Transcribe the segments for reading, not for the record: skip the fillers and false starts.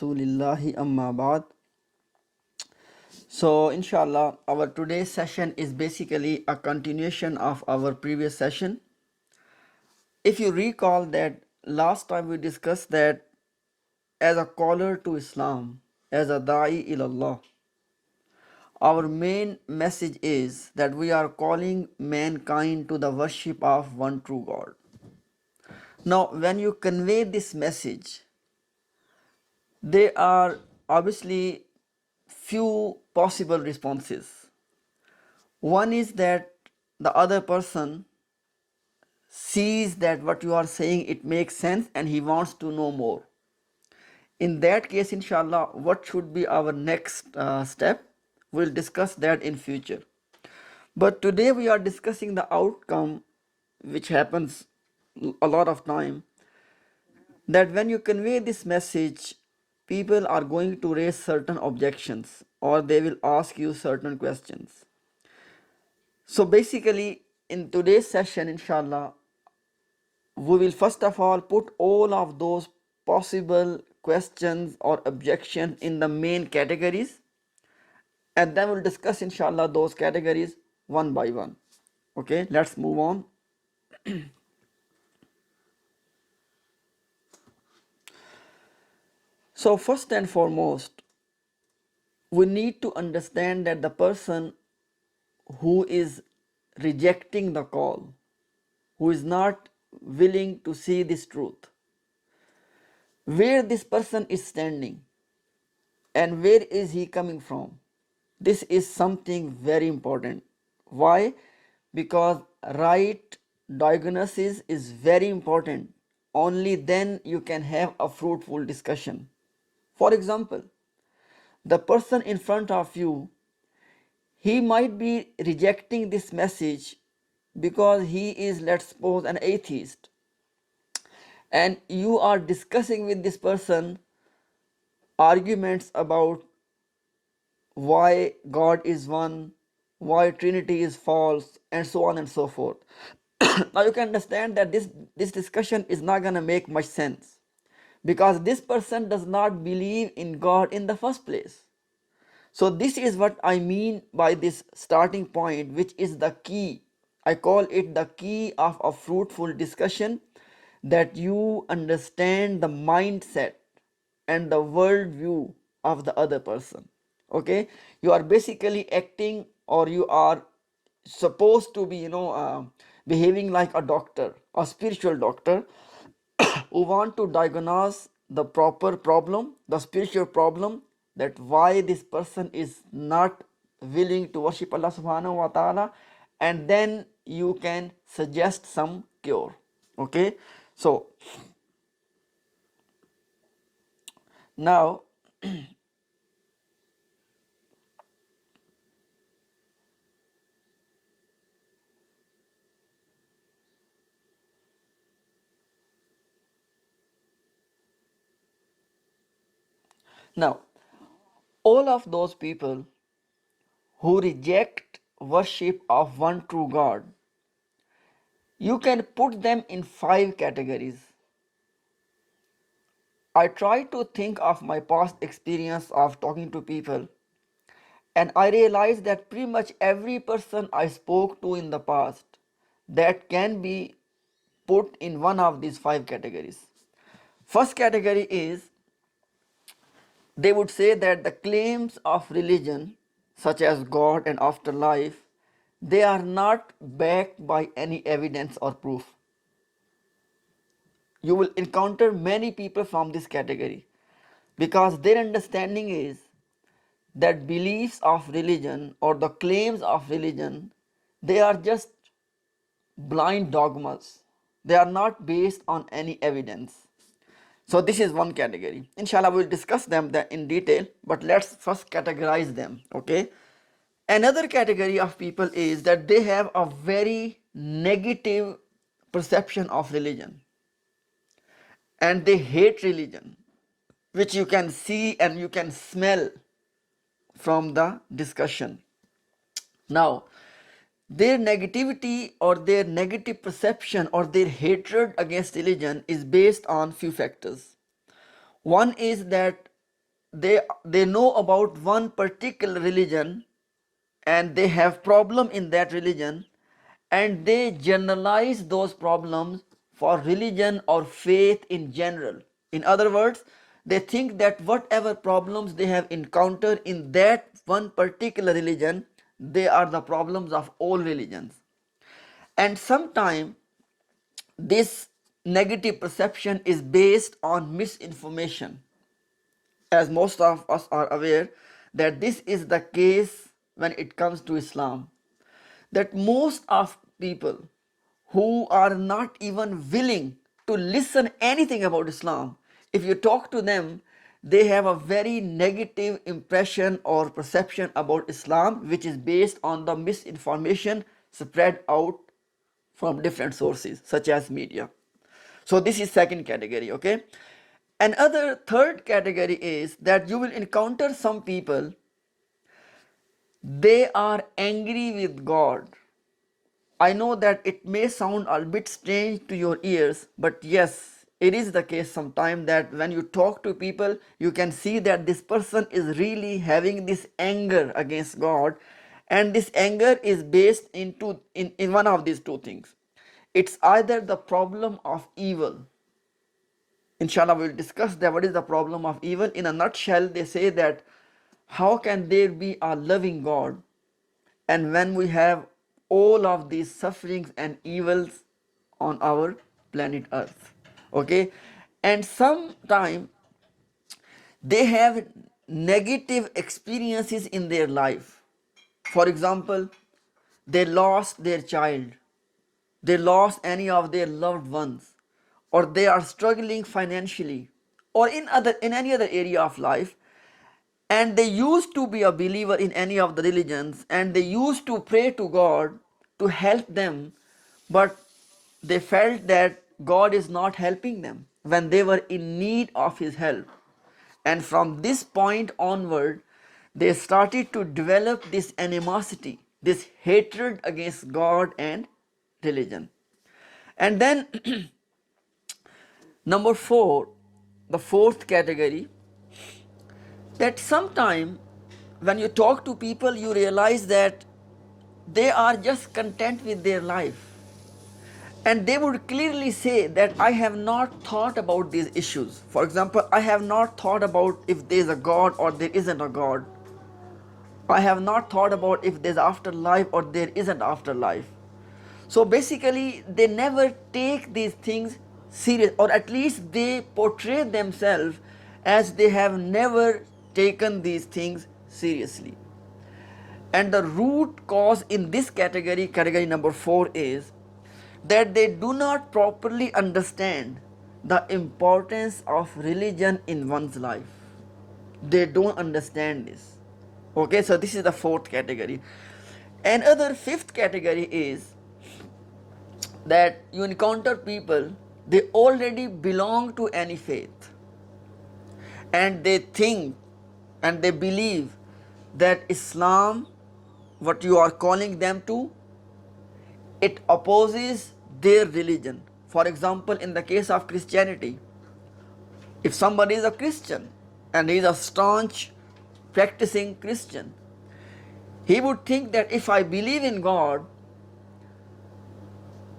Rasulillahi amma ba'd. So inshallah our today's session is basically a continuation of our previous session. If you recall that last time we discussed that as a caller to Islam, as a da'i ilallah, our main message is that we are calling mankind to the worship of one true God. Now when you convey this message, there are obviously few possible responses. One is that the other person sees that what you are saying it makes sense and he wants to know more. In that case, inshallah, what should be our next step? We'll discuss that in future. But today we are discussing the outcome which happens a lot of time, that when you convey this message, people are going to raise certain objections or they will ask you certain questions. So basically in today's session, inshallah, we will first of all put all of those possible questions or objections in the main categories, and then we'll discuss inshallah those categories one by one. Okay, let's move on. So first and foremost, we need to understand that the person who is rejecting the call, who is not willing to see this truth, where this person is standing and where is he coming from, this is something very important. Why? Because right diagnosis is very important. Only then you can have a fruitful discussion. For example, the person in front of you, he might be rejecting this message because he is, let's suppose, an atheist, and you are discussing with this person arguments about why God is one, why Trinity is false, and so on and so forth. Now you can understand that this discussion is not going to make much sense because this person does not believe in God in the first place. So this is what I mean by this starting point, which is the key. I call it the key of a fruitful discussion, that you understand the mindset and the worldview of the other person. Okay, you are basically acting, or you are supposed to be, behaving like a doctor, a spiritual doctor, who want to diagnose the proper problem, the spiritual problem, that why this person is not willing to worship Allah subhanahu wa ta'ala, and then you can suggest some cure. Okay, so now now all of those people who reject worship of one true God, you can put them in 5 categories. I try to think of my past experience of talking to people, and I realized that pretty much every person I spoke to in the past, that can be put in one of these 5 categories. First category is, they would say that the claims of religion, such as God and afterlife, they are not backed by any evidence or proof. You will encounter many people from this category because their understanding is that beliefs of religion or the claims of religion, they are just blind dogmas. They are not based on any evidence. So this is one category. Inshallah, we'll discuss them in detail, but let's first categorize them. Okay. Another category of people is that they have a very negative perception of religion and they hate religion, which you can see and you can smell from the discussion. Now, their negativity or their negative perception or their hatred against religion is based on few factors. One is that they know about one particular religion and they have problem in that religion, and they generalize those problems for religion or faith in general. In other words, they think that whatever problems they have encountered in that one particular religion, they are the problems of all religions. And sometimes this negative perception is based on misinformation, as most of us are aware that this is the case when it comes to Islam, that most of people who are not even willing to listen anything about Islam, if you talk to them, they have a very negative impression or perception about Islam, which is based on the misinformation spread out from different sources such as media. So this is second category, okay? Another third category is that you will encounter some people, they are angry with God. I know that it may sound a bit strange to your ears, but yes, it is the case sometimes that when you talk to people, you can see that this person is really having this anger against God, and this anger is based in one of these two things. It's either the problem of evil. Inshallah, we will discuss that what is the problem of evil. In a nutshell, they say that how can there be a loving God and when we have all of these sufferings and evils on our planet Earth? Okay, and sometimes they have negative experiences in their life. For example, they lost their child, they lost any of their loved ones, or they are struggling financially, or in any other area of life, and they used to be a believer in any of the religions, and they used to pray to God to help them, but they felt that God is not helping them when they were in need of his help. And from this point onward, they started to develop this animosity, this hatred against God and religion. And then number four, the fourth category, that sometime when you talk to people, you realize that they are just content with their life. And they would clearly say that I have not thought about these issues. For example, I have not thought about if there is a God or there isn't a God. I have not thought about if there's afterlife or there isn't afterlife. So basically, they never take these things serious, or at least they portray themselves as they have never taken these things seriously. And the root cause in this category, category number 4, is that they do not properly understand the importance of religion in one's life. They don't understand this. Okay, so this is the fourth category. Another fifth category is that you encounter people, they already belong to any faith, and they think and they believe that Islam, what you are calling them to, it opposes their religion. For example, in the case of Christianity, if somebody is a Christian and he is a staunch practicing Christian, he would think that if I believe in God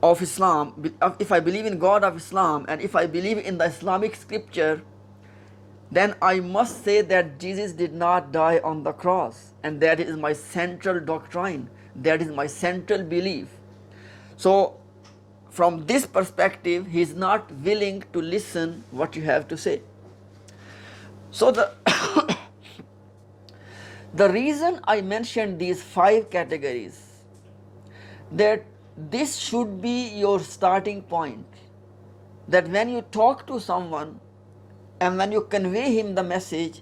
of Islam, if I believe in God of Islam, and if I believe in the Islamic scripture, then I must say that Jesus did not die on the cross, and that is my central doctrine, that is my central belief. So from this perspective, he is not willing to listen what you have to say. So the reason I mentioned these 5 categories, that this should be your starting point, that when you talk to someone and when you convey him the message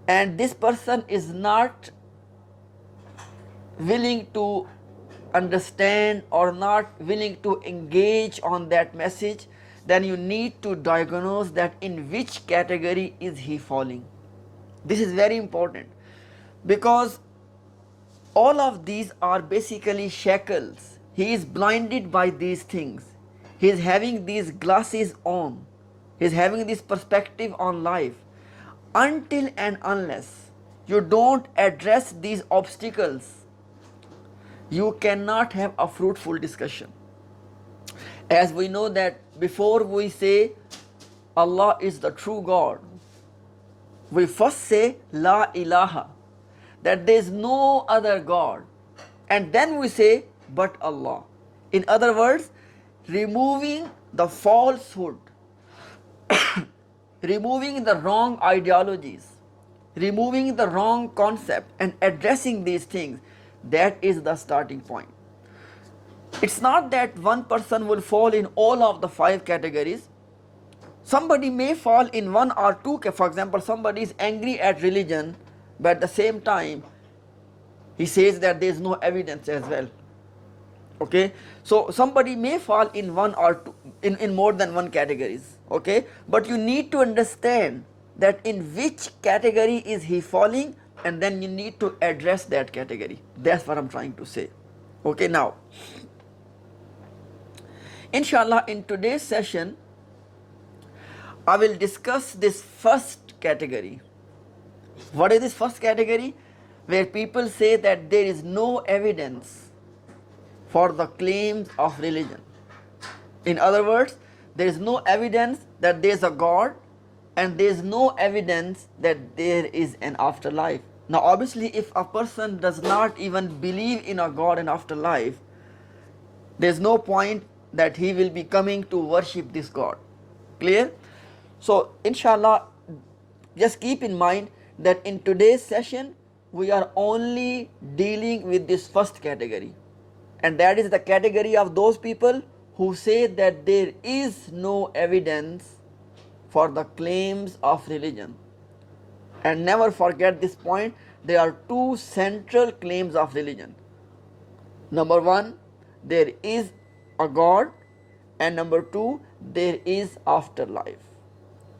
and this person is not willing to understand or not willing to engage on that message, then you need to diagnose that in which category is he falling. This is very important, because all of these are basically shackles. He is blinded by these things. He is having these glasses on. He is having this perspective on life. Until and unless you don't address these obstacles, you cannot have a fruitful discussion. As we know that before we say Allah is the true God, we first say La ilaha, that there is no other God, and then we say but Allah. In other words, removing the falsehood, removing the wrong ideologies, removing the wrong concept and addressing these things, that is the starting point. It's not that one person will fall in all of the 5 categories. Somebody may fall in 1 or 2. For example, somebody is angry at religion, but at the same time he says that there is no evidence as well. Okay, so somebody may fall in 1 or 2, in more than 1 categories. Okay, but you need to understand that in which category is he falling, and then you need to address that category. That's what I'm trying to say. Okay, now inshallah, in today's session I will discuss this first category. What is this first category? Where people say that there is no evidence for the claims of religion. In other words, there is no evidence that there is a God, and there is no evidence that there is an afterlife. Now obviously, if a person does not even believe in a God and afterlife, there is no point that he will be coming to worship this God. Clear? So inshallah, just keep in mind that in today's session we are only dealing with this first category, and that is the category of those people who say that there is no evidence for the claims of religion. And never forget this point, there are 2 central claims of religion. Number 1, there is a God, and number 2, there is afterlife.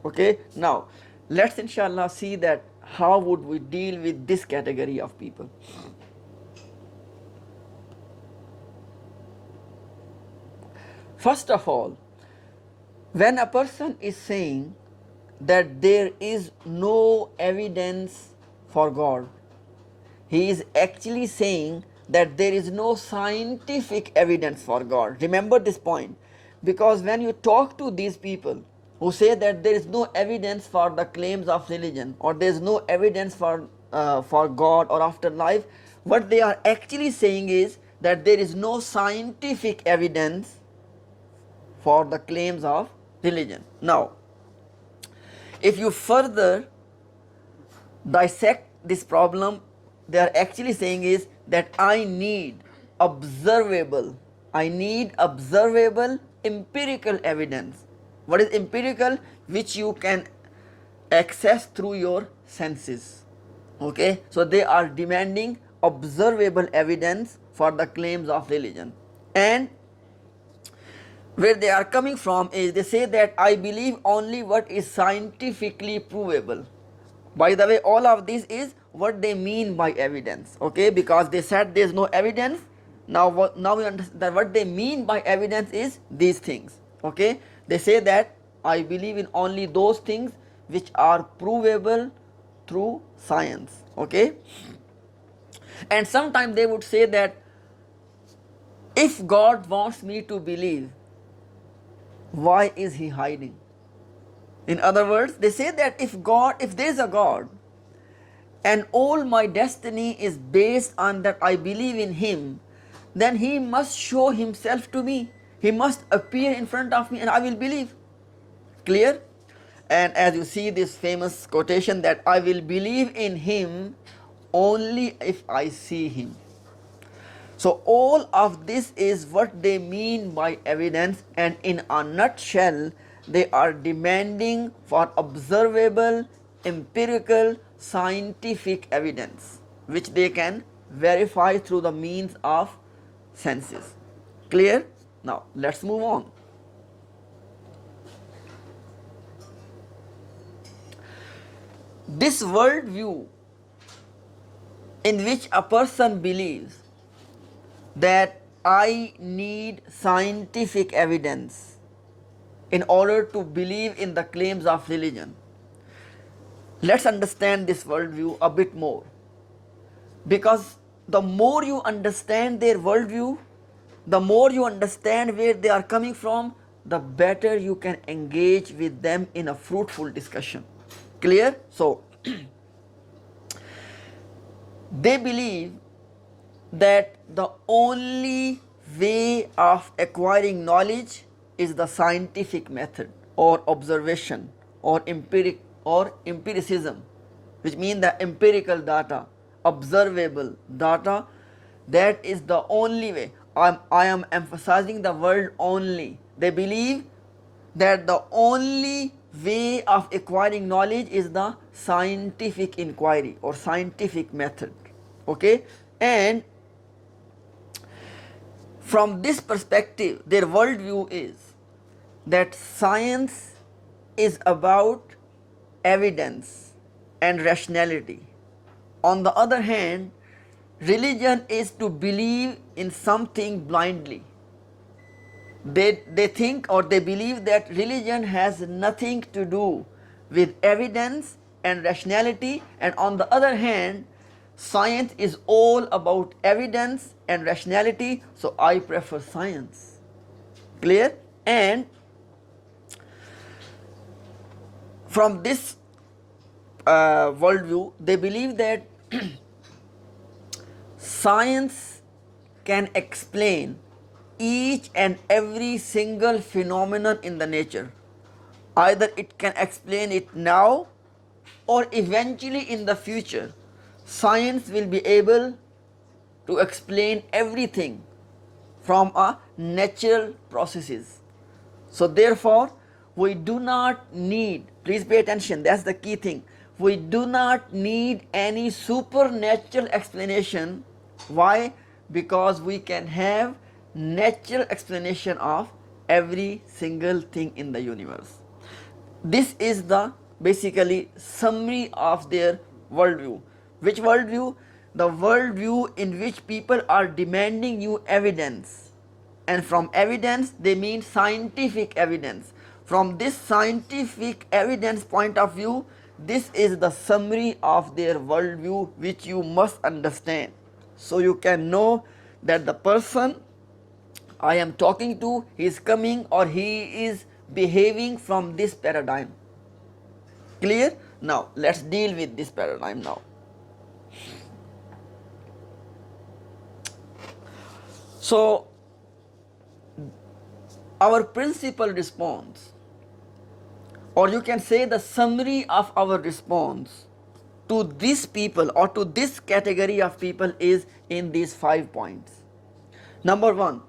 Okay, now let's inshallah see that how would we deal with this category of people. First of all, when a person is saying that there is no evidence for God, he is actually saying that there is no scientific evidence for God. Remember this point, because when you talk to these people who say that there is no evidence for the claims of religion, or there is no evidence for God or afterlife, what they are actually saying is that there is no scientific evidence for the claims of religion. Now, if you further dissect this problem, they are actually saying is that I need observable empirical evidence. What is empirical? Which you can access through your senses. Okay, so they are demanding observable evidence for the claims of religion. And where they are coming from is they say that I believe only what is scientifically provable. By the way, all of this is what they mean by evidence. Okay, because they said there is no evidence. Now we understand that what they mean by evidence is these things. Okay, they say that I believe in only those things which are provable through science. Okay, and sometimes they would say that if God wants me to believe, why is he hiding? In other words, they say that if there is a God, and all my destiny is based on that I believe in him, then he must show himself to me. He must appear in front of me and I will believe. Clear? And as you see this famous quotation that I will believe in him only if I see him. So all of this is what they mean by evidence, and in a nutshell, they are demanding for observable, empirical, scientific evidence which they can verify through the means of senses. Clear? Now let's move on. This worldview in which a person believes that I need scientific evidence in order to believe in the claims of religion, Let's understand this worldview a bit more, because the more you understand their worldview, the more you understand where they are coming from, the better you can engage with them in a fruitful discussion. Clear? So, they believe that the only way of acquiring knowledge is the scientific method or observation or empiricism, which means the empirical data, observable data. That is the only way. I am emphasizing the word only. They believe that the only way of acquiring knowledge is the scientific inquiry or scientific method. Okay, and from this perspective, their worldview is that science is about evidence and rationality. On the other hand, religion is to believe in something blindly. They think or they believe that religion has nothing to do with evidence and rationality, and on the other hand, science is all about evidence and rationality, so I prefer science. Clear? And from this worldview, they believe that science can explain each and every single phenomenon in the nature. Either it can explain it now or eventually in the future. Science will be able to explain everything from a natural processes. So therefore, we do not need, please pay attention, that's the key thing. We do not need any supernatural explanation. Why? Because we can have natural explanation of every single thing in the universe. This is the basically summary of their worldview. Which worldview? The worldview in which people are demanding you evidence, and from evidence they mean scientific evidence. From this scientific evidence point of view, this is the summary of their worldview which you must understand, so you can know that the person I am talking to, he is coming or he is behaving from this paradigm. Clear? Now let's deal with this paradigm now. So our principal response, or you can say the summary of our response to these people or to this category of people is in these 5 points. Number 1,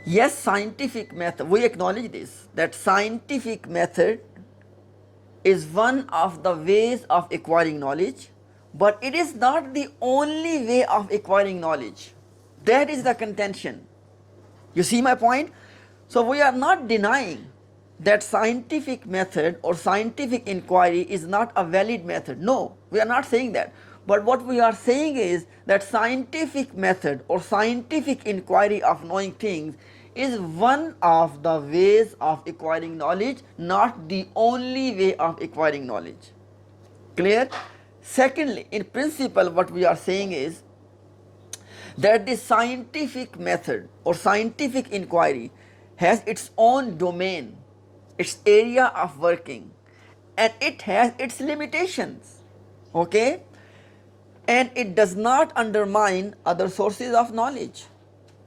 yes, scientific method, we acknowledge this, that scientific method is one of the ways of acquiring knowledge, but it is not the only way of acquiring knowledge. That is the contention. You see my point? So we are not denying that scientific method or scientific inquiry is not a valid method. No, we are not saying that. But what we are saying is that scientific method or scientific inquiry of knowing things is one of the ways of acquiring knowledge, not the only way of acquiring knowledge. Clear? Secondly, in principle, what we are saying is that the scientific method or scientific inquiry has its own domain, its area of working, and it has its limitations. Okay? And it does not undermine other sources of knowledge.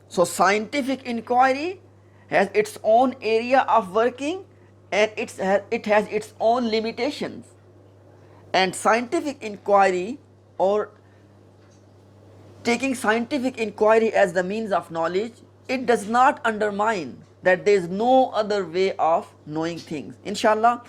So scientific inquiry has its own area of working, and it has its own limitations. And scientific inquiry, or taking scientific inquiry as the means of knowledge, it does not undermine that there is no other way of knowing things. Inshallah,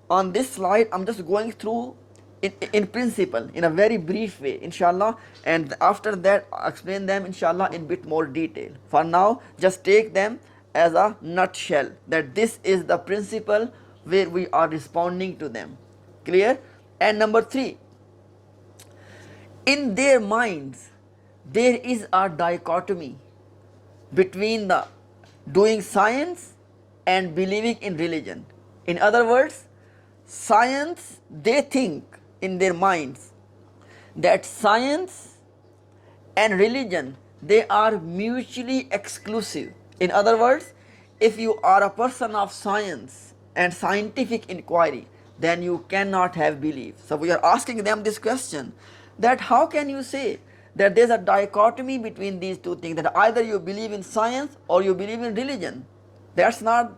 on this slide, I'm just going through in principle, in a very brief way, inshallah, and after that I'll explain them, inshallah, in bit more detail. For now, just take them as a nutshell, that this is the principle where we are responding to them. Clear? And number 3, in their minds, there is a dichotomy between the doing science and believing in religion. In other words, science, they think in their minds that science and religion, they are mutually exclusive. In other words, if you are a person of science and scientific inquiry, then you cannot have belief. So we are asking them this question, that how can you say that there is a dichotomy between these two things, that either you believe in science or you believe in religion? That's not,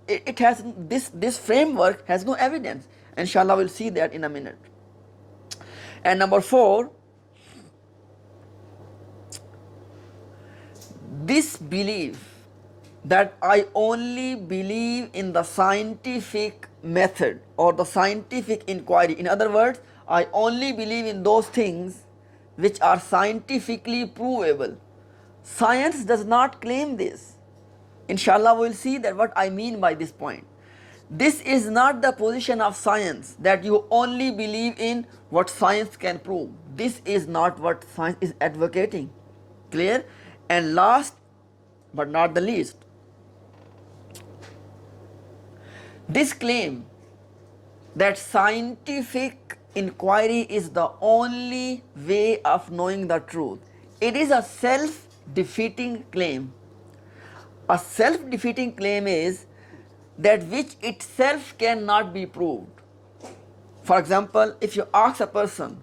it has, this framework has no evidence. Inshallah we'll see that in a minute. And number 4, this belief that I only believe in the scientific method or the scientific inquiry. In other words, I only believe in those things which are scientifically provable. Science does not claim this. Inshallah we will see that what I mean by this point. This is not the position of science, that you only believe in what science can prove. This is not what science is advocating. Clear? And last but not the least, this claim that scientific inquiry is the only way of knowing the truth, it is a self-defeating claim. A self-defeating claim is that which itself cannot be proved. For example, if you ask a person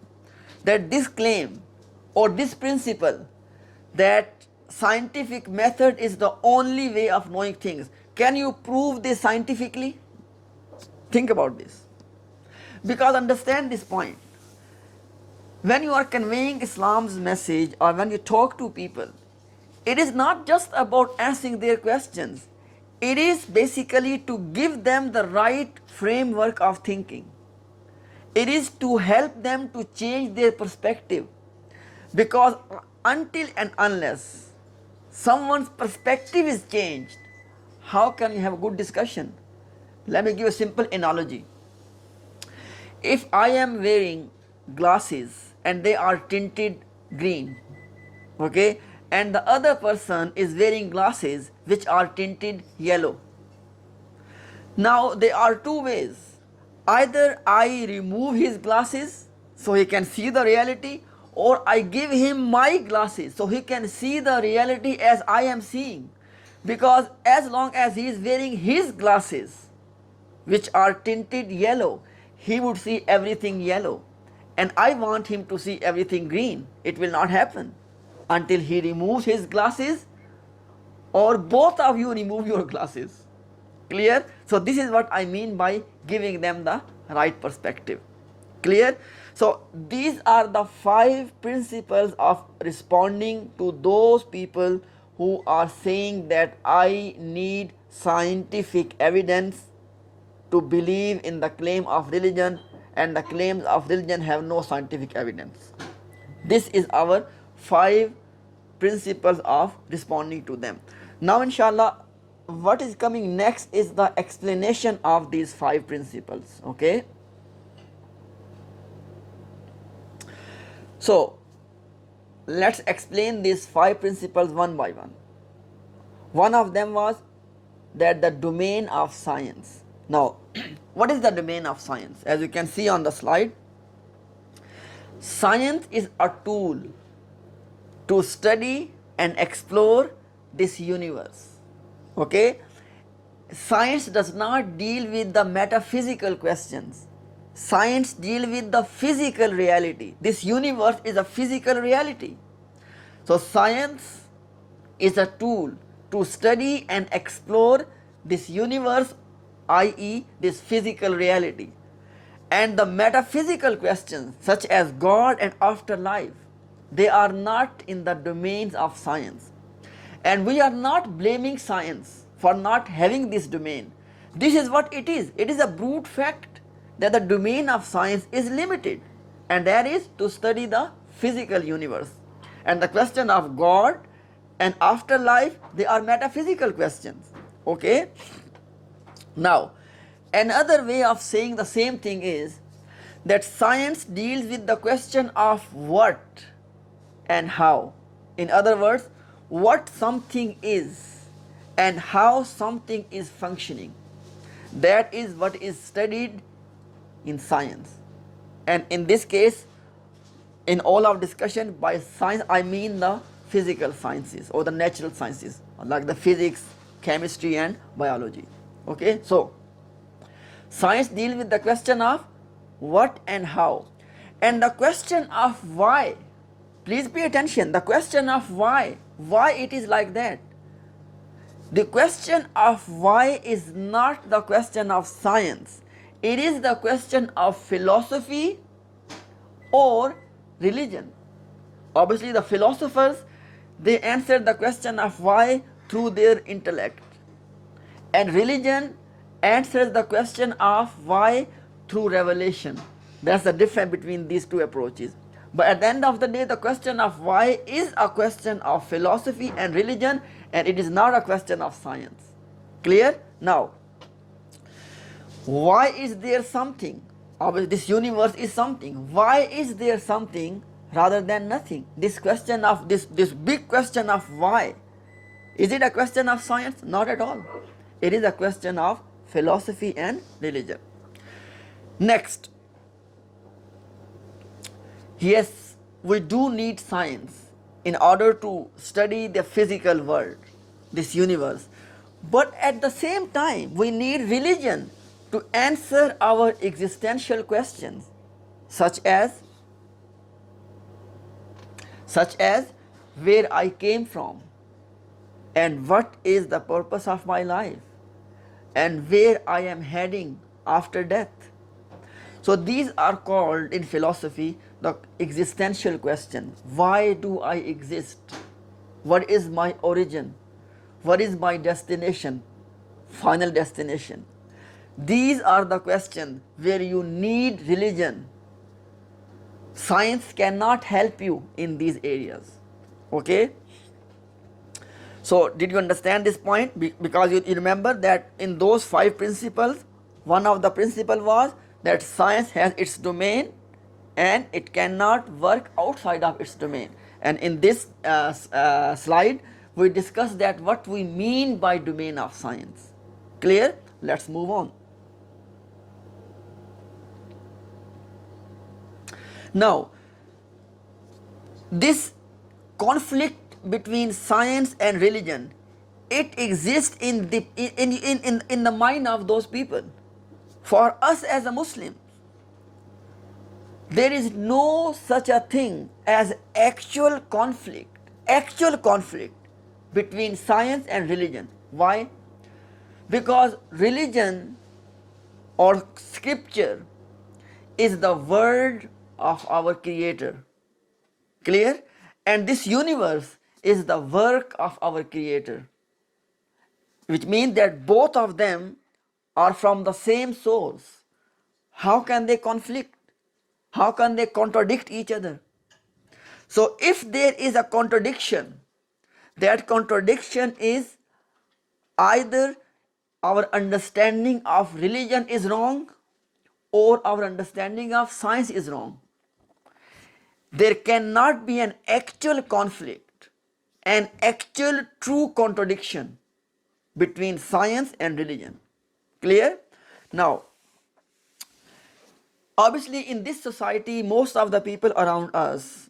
that this claim or this principle that scientific method is the only way of knowing things, can you prove this scientifically? Think about this. Because understand this point. When you are conveying Islam's message or when you talk to people, it is not just about answering their questions. It is basically to give them the right framework of thinking. It is to help them to change their perspective. Because until and unless someone's perspective is changed, how can you have a good discussion? Let me give a simple analogy. If I am wearing glasses and they are tinted green, okay, and the other person is wearing glasses which are tinted yellow. Now there are two ways. Either I remove his glasses so he can see the reality, or I give him my glasses so he can see the reality as I am seeing. Because as long as he is wearing his glasses which are tinted yellow, he would see everything yellow, and I want him to see everything green. It will not happen until he removes his glasses or both of you remove your glasses. Clear? So this is what I mean by giving them the right perspective. Clear? So these are the 5 principles of responding to those people who are saying that I need scientific evidence to believe in the claim of religion, and the claims of religion have no scientific evidence. This is our 5 principles of responding to them. Now inshallah, what is coming next is the explanation of these 5 principles. Okay, so let's explain these 5 principles one by one. One of them was that the domain of science. Now what is the domain of science? As you can see on the slide, science is a tool to study and explore this universe. Okay, science does not deal with the metaphysical questions. Science deals with the physical reality. This universe is a physical reality. So science is a tool to study and explore this universe, i.e. this physical reality. And the metaphysical questions such as God and afterlife, they are not in the domains of science. And we are not blaming science for not having this domain. This is what it is. It is a brute fact that the domain of science is limited, and that is to study the physical universe. And the question of God and afterlife, they are metaphysical questions. Okay? Now, another way of saying the same thing is that science deals with the question of what and how. In other words, what something is and how something is functioning. That is what is studied in science. And in this case, in all our discussion, by science I mean the physical sciences or the natural sciences like the physics, chemistry and biology. Okay, so science deals with the question of what and how, and the question of why. Please pay attention, the question of why it is like that. The question of why is not the question of science, it is the question of philosophy or religion. Obviously, the philosophers, they answered the question of why through their intellect, and religion answers the question of why through revelation. That's the difference between these two approaches. But at the end of the day, the question of why is a question of philosophy and religion, and it is not a question of science. Clear? Now, why is there something? Obviously, this universe is something. Why is there something rather than nothing? This question of this big question of why, is it a question of science? Not at all. It is a question of philosophy and religion. Next, yes, we do need science in order to study the physical world, this universe. But at the same time, we need religion to answer our existential questions, such as where I came from, and what is the purpose of my life, and where I am heading after death. So these are called in philosophy the existential question. Why do I exist? What is my origin? What is my destination? Final destination. These are the questions where you need religion. Science cannot help you in these areas. Okay? So did you understand this point? Because you remember that in those 5 principles, one of the principle was that science has its domain and it cannot work outside of its domain. And in this slide, we discussed that what we mean by domain of science. Clear? Let's move on. Now, this conflict between science and religion, it exists in the mind of those people. For us as a Muslim, there is no such a thing as actual conflict between science and religion. Why? Because religion or scripture is the word of our Creator. Clear? And this universe is the work of our Creator, which means that both of them are from the same source. How can they conflict? How can they contradict each other? So if there is a contradiction, that contradiction is either our understanding of religion is wrong or our understanding of science is wrong. There cannot be an actual conflict, an actual true contradiction between science and religion. Clear? Now, obviously in this society, most of the people around us,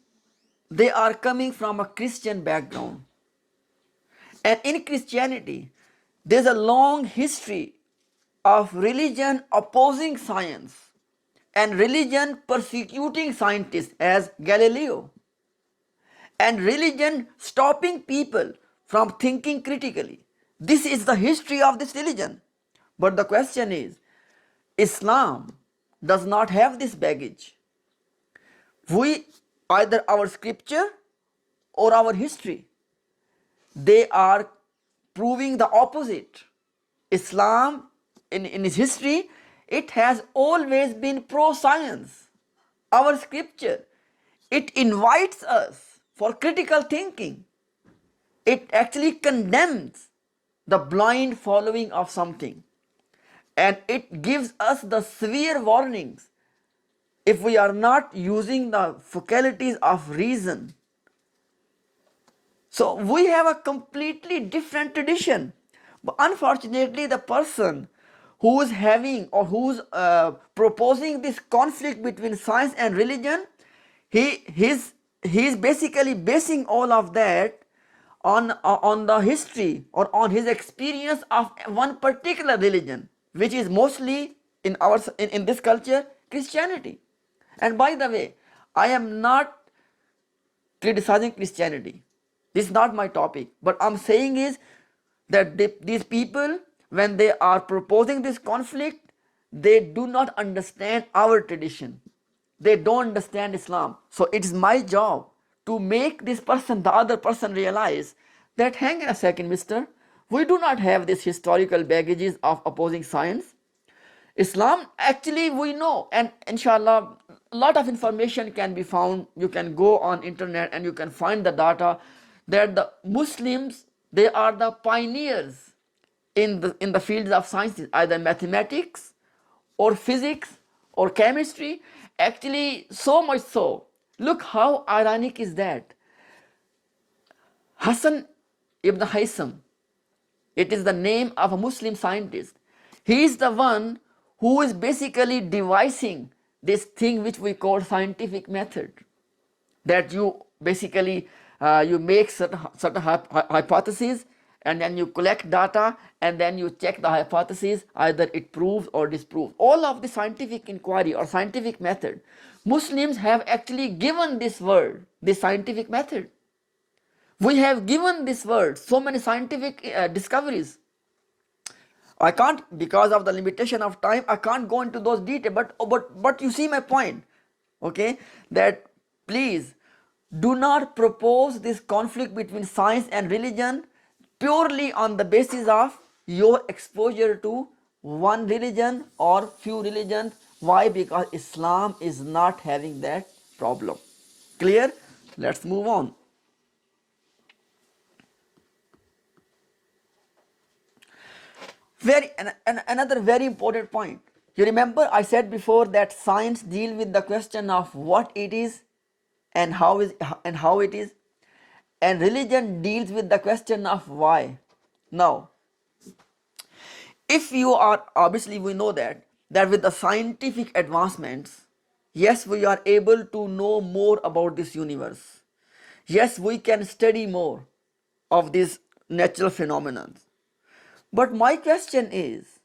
they are coming from a Christian background. And in Christianity, there's a long history of religion opposing science and religion persecuting scientists as Galileo, and religion stopping people from thinking critically. This is the history of this religion. But the question is, Islam does not have this baggage. We, either our scripture or our history, they are proving the opposite. Islam, in its history, it has always been pro-science. Our scripture, it invites us for critical thinking. It actually condemns the blind following of something. And it gives us the severe warnings if we are not using the faculties of reason. So we have a completely different tradition. But unfortunately, the person who's having or who's proposing this conflict between science and religion, he's basically basing all of that on the history or on his experience of one particular religion, which is mostly in this culture Christianity. And by the way, I am not criticizing Christianity. This is not my topic. But I'm saying is that these people, when they are proposing this conflict, they do not understand our tradition. They don't understand Islam. So it is my job to make this person, the other person, realize that hang on a second, mister, we do not have this historical baggages of opposing science. Islam, actually we know, and inshallah a lot of information can be found. You can go on internet and you can find the data that the Muslims, they are the pioneers in the fields of sciences, either mathematics or physics or chemistry. Actually, so much so, look how ironic is that Hassan ibn Haytham, it is the name of a Muslim scientist. He is the one who is basically devising this thing which we call scientific method. That you basically you make certain hypotheses, and then you collect data, and then you check the hypothesis, either it proves or disproves. All of the scientific inquiry or scientific method, Muslims have actually given this word, this scientific method. We have given this word so many scientific discoveries. I can't, because of the limitation of time, I can't go into those details, but you see my point, okay, that please do not propose this conflict between science and religion purely on the basis of your exposure to one religion or few religions. Why? Because Islam is not having that problem. Clear? Let's move on. Another very important point. You remember I said before that science deals with the question of what it is and how it is, and religion deals with the question of why. Now, if you are, obviously we know that with the scientific advancements, yes, we are able to know more about this universe. Yes, we can study more of these natural phenomena. But my question is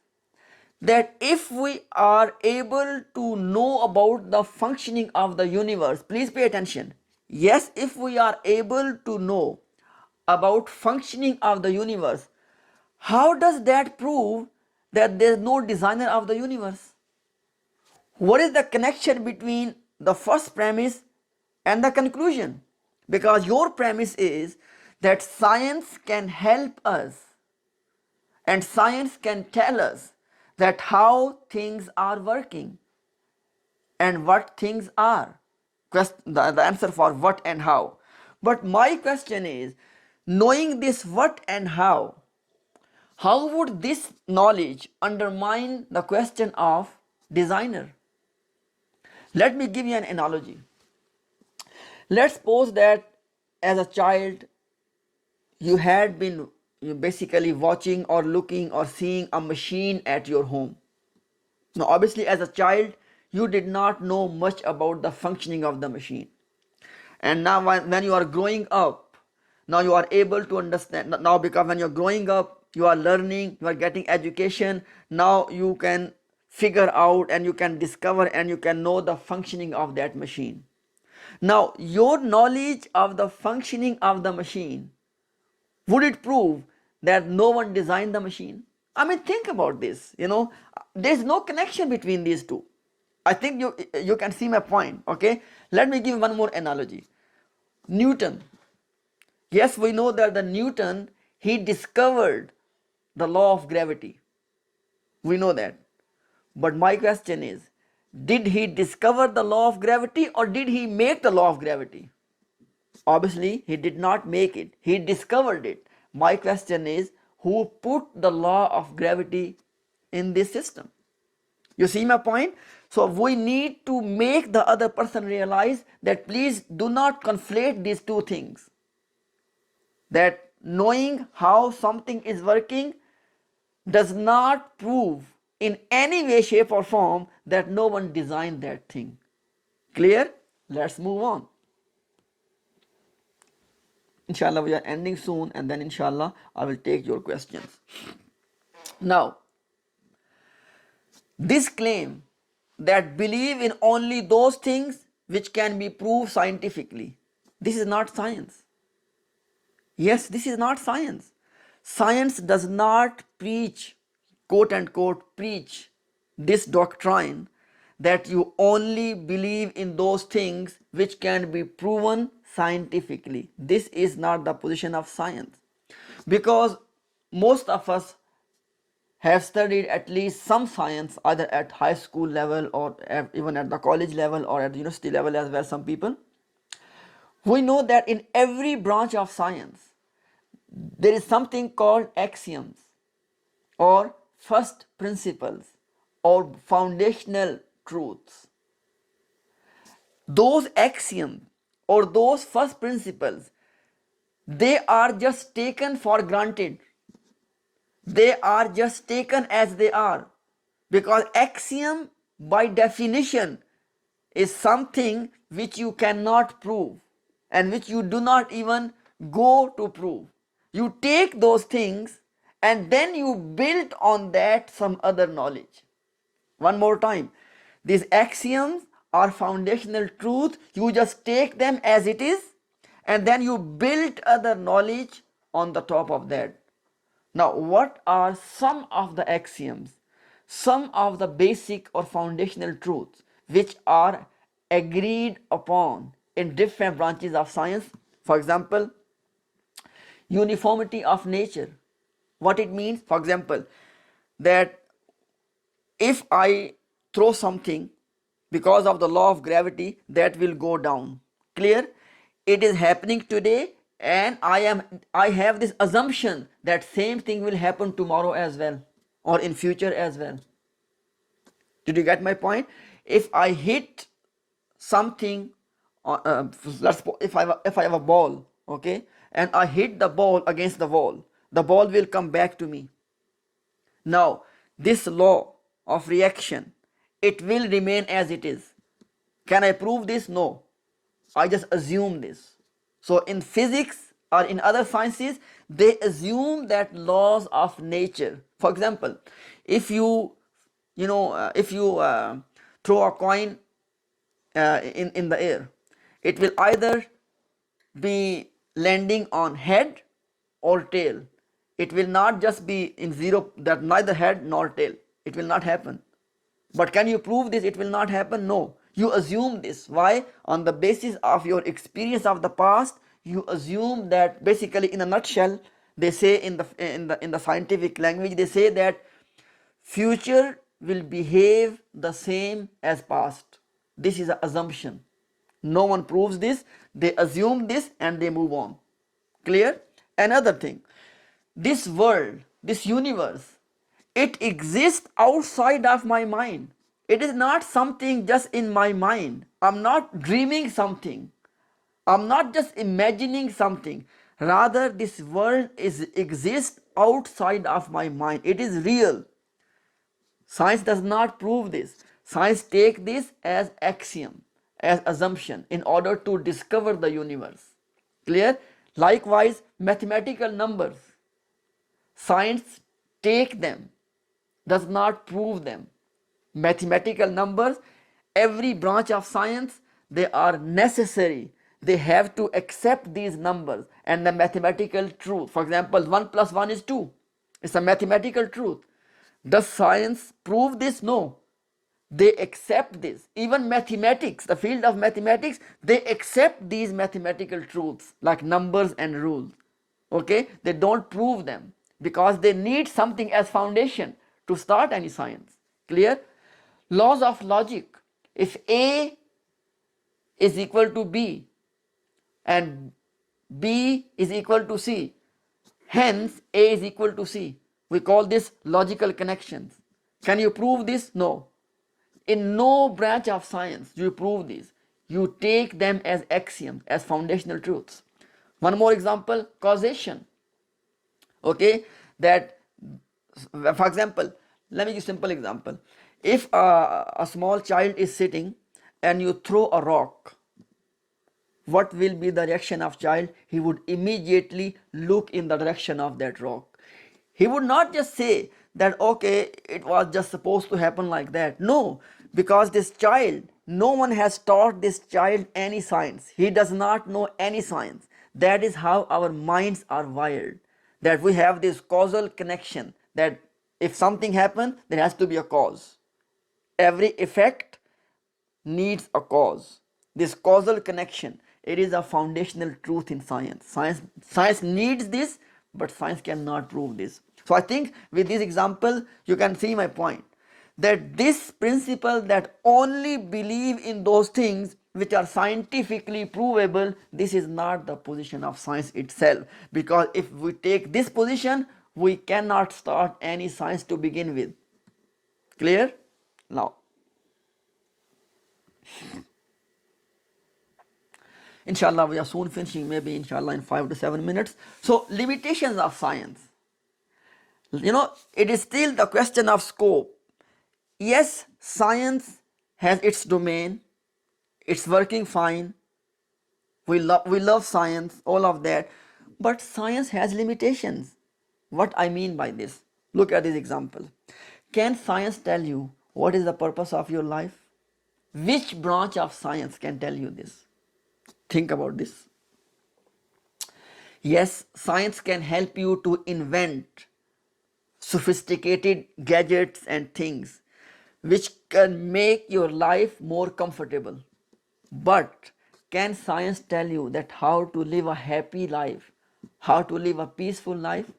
that if we are able to know about the functioning of the universe, please pay attention. Yes, if we are able to know about functioning of the universe, how does that prove that there is no designer of the universe? What is the connection between the first premise and the conclusion? Because your premise is that science can help us and science can tell us that how things are working and what things are. The answer for what and how. But my question is, knowing this what and how would this knowledge undermine the question of designer? Let me give you an analogy. Let's suppose that as a child you had been basically watching or looking or seeing a machine at your home. Now obviously as a child you did not know much about the functioning of the machine, and now when you are growing up, now you are able to understand. Now because when you're growing up, you are learning, you are getting education, now you can figure out and you can discover and you can know the functioning of that machine. Now your knowledge of the functioning of the machine, would it prove that no one designed the machine? I mean, think about this. There's no connection between these two. I think you can see my point. Okay, let me give one more analogy. Newton. Yes, we know that the Newton, he discovered the law of gravity. We know that. But my question is, did he discover the law of gravity or did he make the law of gravity? Obviously, he did not make it. He discovered it. My question is, who put the law of gravity in this system? You see my point? So we need to make the other person realize that please do not conflate these two things. That knowing how something is working does not prove in any way, shape or form that no one designed that thing. Clear? Let's move on. Inshallah, we are ending soon, and then inshallah I will take your questions. Now, this claim that believe in only those things which can be proved scientifically, this is not science. Yes, this is not science. Science does not preach, quote unquote, preach this doctrine that you only believe in those things which can be proven scientifically. This is not the position of science, because most of us have studied at least some science either at high school level or even at the college level or at the university level as well. Some people, we know that in every branch of science there is something called axioms or first principles or foundational truths. Those axioms or those first principles, they are just taken for granted. They are just taken as they are, because axiom by definition is something which you cannot prove and which you do not even go to prove. You take those things and then you build on that some other knowledge. One more time, these axioms are foundational truth. You just take them as it is and then you build other knowledge on the top of that. Now, what are some of the axioms, some of the basic or foundational truths which are agreed upon in different branches of science? For example, uniformity of nature. What it means? For example, that if I throw something, because of the law of gravity, that will go down. Clear? It is happening today, and I have this assumption that same thing will happen tomorrow as well or in future as well. Did you get my point? If I hit something, if I have a ball, okay, and I hit the ball against the ball will come back to me. Now, this law of reaction, it will remain as it is. Can I prove this? No. I just assume this. So in physics or in other sciences, they assume that laws of nature. For example, if you throw a coin in the air, it will either be landing on head or tail. It will not just be in zero, that neither head nor tail. It will not happen. But can you prove this? It will not happen? No. You assume this. Why? On the basis of your experience of the past, you assume that, basically in a nutshell, they say in the scientific language, they say that future will behave the same as past. This is an assumption. No one proves this. They assume this and they move on. Clear? Another thing, this world, this universe, it exists outside of my mind. It is not something just in my mind. I'm not dreaming something. I'm not just imagining something. Rather, this world exists outside of my mind. It is real. Science does not prove this. Science takes this as axiom, as assumption, in order to discover the universe. Clear? Likewise, mathematical numbers. Science take them, does not prove them. Mathematical numbers, every branch of science, they are necessary. They have to accept these numbers and the mathematical truth. For example, 1 plus 1 is 2. It's a mathematical truth. Does science prove this? No. They accept this. Even mathematics, the field of mathematics, they accept these mathematical truths like numbers and rules. Okay? They don't prove them because they need something as foundation to start any science. Clear? Laws of logic. If A is equal to B and B is equal to C, hence A is equal to C. We call this logical connections. Can you prove this? No. In no branch of science do you prove this. You take them as axioms, as foundational truths. One more example, causation. Okay, that, for example, Let me give a simple example. If a small child is sitting and you throw a rock, what will be the reaction of child? He would immediately look in the direction of that rock. He would not just say that okay, it was just supposed to happen like that. No, because this child, no one has taught this child any science. He does not know any science. That is how our minds are wired, that we have this causal connection, that if something happens, there has to be a cause. Every effect needs a cause. This causal connection, it is a foundational truth in science. Science needs this, but science cannot prove this. So I think with this example, you can see my point, that this principle that only believe in those things which are scientifically provable, this is not the position of science itself. Because if we take this position, we cannot start any science to begin with. Clear? Now, inshallah, we are soon finishing, maybe inshallah in 5 to 7 minutes. So, limitations of science. It is still the question of scope. Yes, science has its domain, it's working fine. We love science, all of that. But science has limitations. What I mean by this? Look at this example. Can science tell you what is the purpose of your life? Which branch of science can tell you this? Think about this. Yes, science can help you to invent sophisticated gadgets and things which can make your life more comfortable. But can science tell you that how to live a happy life, how to live a peaceful life?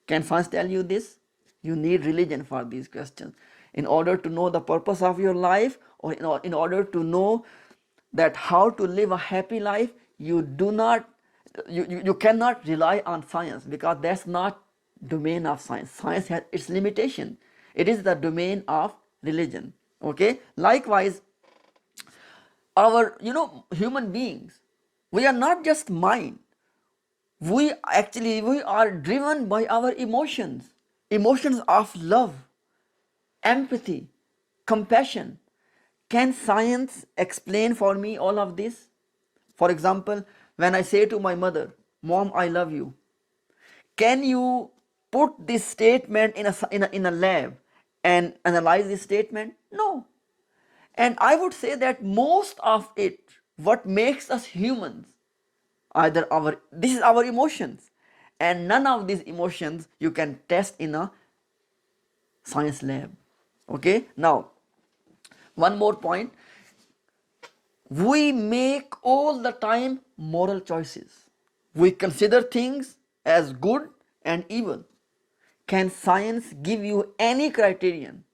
Can science tell you this? You need religion for these questions. In order to know the purpose of your life, or in order to know that how to live a happy life, you cannot rely on science, because that's not domain of science. Science has its limitation. It is the domain of religion. Okay. Likewise, our human beings, we are not just mind. We are driven by our emotions of love, empathy, compassion. Can science explain for me all of this? For example, when I say to my mother, Mom, I love you, can you put this statement in a lab and analyze this statement? No. And I would say that most of it, what makes us humans, this is our emotions, and none of these emotions you can test in a science lab. Okay. Now, one more point. We make all the time moral choices. We consider things as good and evil. Can science give you any criterion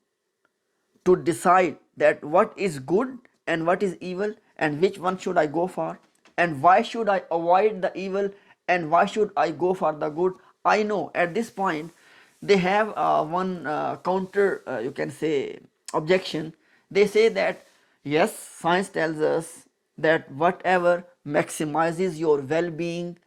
to decide that what is good and what is evil, and which one should I go for, and why should I avoid the evil, and why should I go for the good? I know at this point they have one counter, you can say, objection. They say that yes, science tells us that whatever maximizes your well-being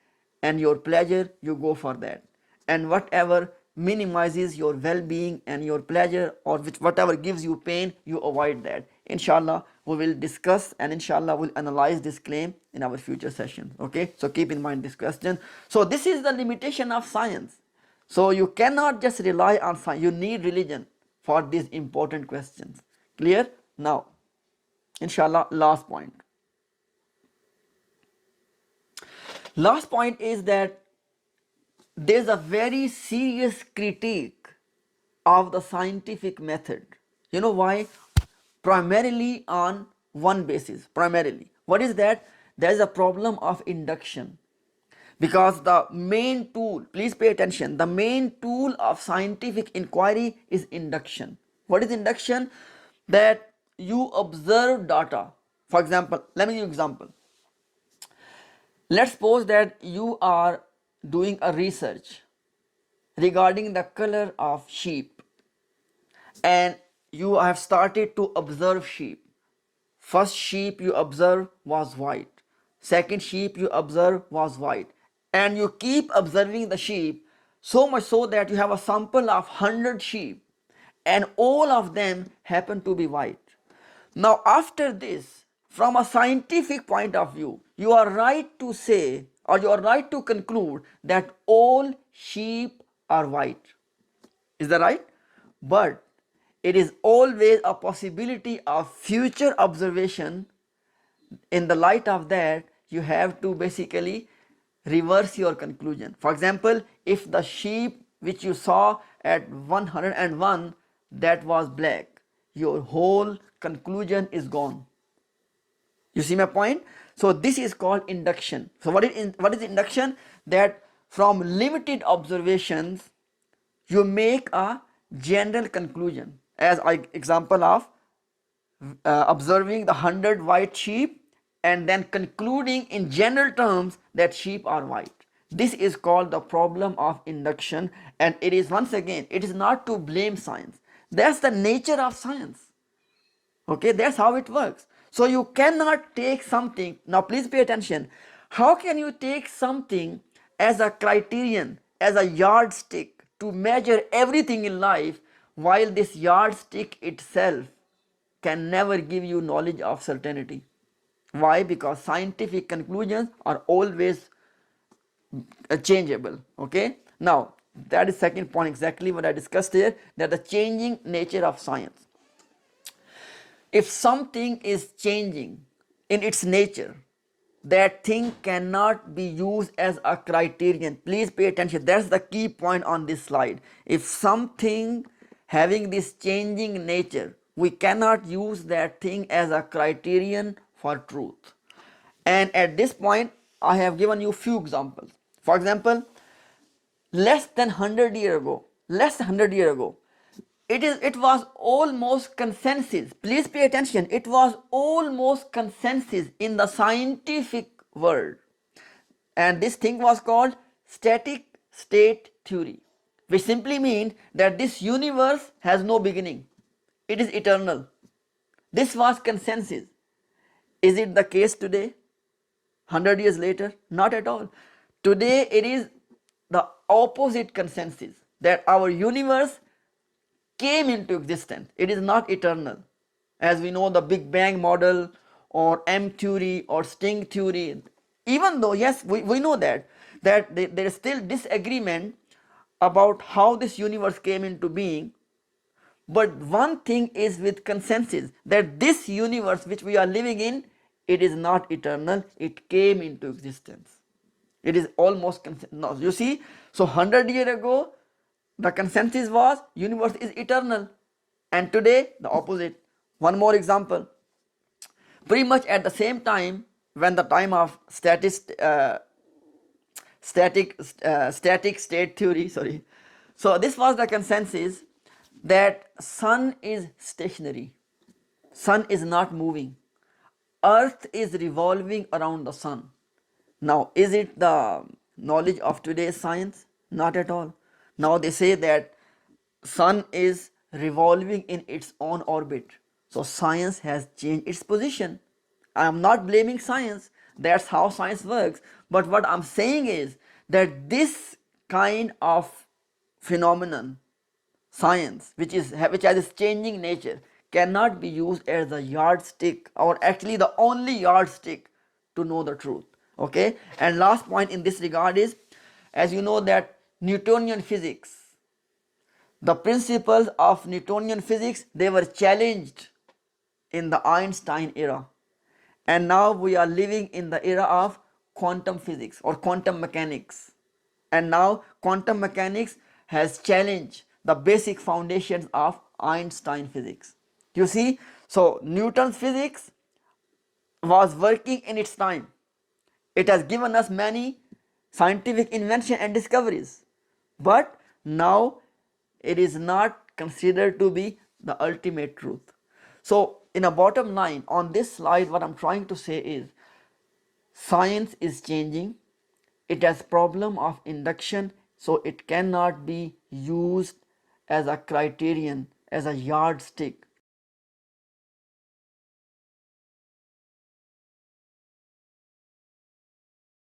and your pleasure, you go for that, and whatever minimizes your well-being and your pleasure, or whatever gives you pain, you avoid that. Inshallah, we will discuss, and inshallah we'll analyze this claim in our future sessions. Okay, so keep in mind this question. So this is the limitation of science. So you cannot just rely on science, you need religion for these important questions. Clear? Now, inshallah, last point. Last point is that there's a very serious critique of the scientific method. You know why? Primarily on one basis. Primarily. What is that? There is a problem of induction. Because the main tool, please pay attention, the main tool of scientific inquiry is induction. What is induction? That you observe data. For example, let me give you an example. Let's suppose that you are doing a research regarding the color of sheep, and you have started to observe sheep. First sheep you observe was white, second sheep you observe was white, and you keep observing the sheep, so much so that you have a sample of 100 sheep, and all of them happen to be white. Now, after this, from a scientific point of view, you are right to say, or you are right to conclude, that all sheep are white. Is that right? But it is always a possibility of future observation. In the light of that, you have to basically reverse your conclusion. For example, if the sheep which you saw at 101 that was black, your whole conclusion is gone. You see my point? So this is called induction. So what is induction? That from limited observations you make a general conclusion, as example of observing the 100 white sheep and then concluding in general terms that sheep are white. This is called the problem of induction, and it is, once again, it is not to blame science. That's the nature of science. Okay, that's how it works. So you cannot take something, now please pay attention, how can you take something as a criterion, as a yardstick to measure everything in life, while this yardstick itself can never give you knowledge of certainty? Why? Because scientific conclusions are always changeable. Okay, now that is second point, exactly what I discussed here, that the changing nature of science. If something is changing in its nature, that thing cannot be used as a criterion. Please pay attention, that's the key point on this slide. If something having this changing nature, we cannot use that thing as a criterion for truth. And at this point, I have given you few examples. For example, less than 100 years ago, it was almost consensus. Please pay attention, it was almost consensus in the scientific world, and this thing was called static state theory, which simply means that this universe has no beginning, it is eternal. This was consensus. Is it the case today, 100 years later? Not at all. Today it is the opposite consensus, that our universe came into existence. It is not eternal. As we know, the Big Bang model or M theory or string theory, even though, yes, we know that there is still disagreement about how this universe came into being. But one thing is with consensus, that this universe which we are living in, it is not eternal, it came into existence. It is almost no, you see, so 100 years ago the consensus was universe is eternal, and today the opposite. One more example, pretty much at the same time, when the time of static state theory, sorry, so this was the consensus, that sun is stationary, sun is not moving, earth is revolving around the sun. Now, is it the knowledge of today's science? Not at all. Now they say that sun is revolving in its own orbit. So science has changed its position. I am not blaming science. That's how science works. But what I'm saying is that this kind of phenomenon, science, which has this changing nature, cannot be used as a yardstick, or actually the only yardstick to know the truth. Okay, and last point in this regard is, as you know, that Newtonian physics, the principles of Newtonian physics, they were challenged in the Einstein era, and now we are living in the era of quantum physics or quantum mechanics, and now quantum mechanics has challenged the basic foundations of Einstein physics. You see, so Newton's physics was working in its time. It has given us many scientific inventions and discoveries, but now it is not considered to be the ultimate truth. So in a bottom line on this slide, what I'm trying to say is, science is changing, it has problem of induction, so it cannot be used as a criterion, as a yardstick